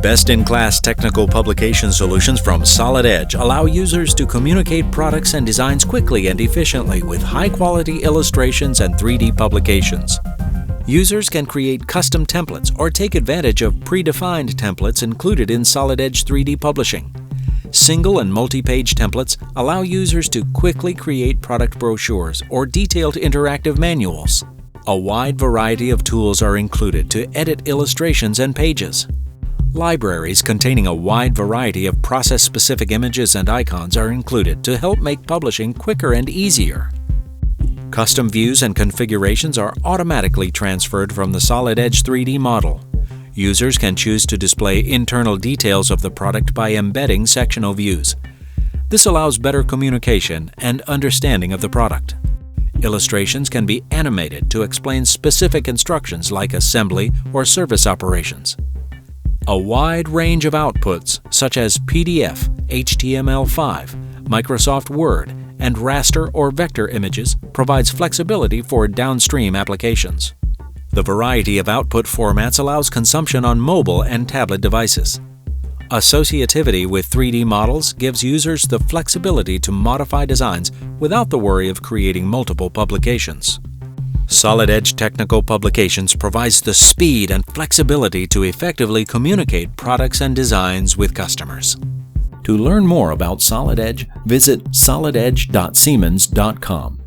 Best-in-class technical publication solutions from Solid Edge allow users to communicate products and designs quickly and efficiently with high-quality illustrations and 3D publications. Users can create custom templates or take advantage of predefined templates included in Solid Edge 3D publishing. Single and multi-page templates allow users to quickly create product brochures or detailed interactive manuals. A wide variety of tools are included to edit illustrations and pages. Libraries containing a wide variety of process-specific images and icons are included to help make publishing quicker and easier. Custom views and configurations are automatically transferred from the Solid Edge 3D model. Users can choose to display internal details of the product by embedding sectional views. This allows better communication and understanding of the product. Illustrations can be animated to explain specific instructions like assembly or service operations. A wide range of outputs, such as PDF, HTML5, Microsoft Word, and raster or vector images, provides flexibility for downstream applications. The variety of output formats allows consumption on mobile and tablet devices. Associativity with 3D models gives users the flexibility to modify designs without the worry of creating multiple publications. Solid Edge Technical Publications provides the speed and flexibility to effectively communicate products and designs with customers. To learn more about Solid Edge, visit solidedge.siemens.com.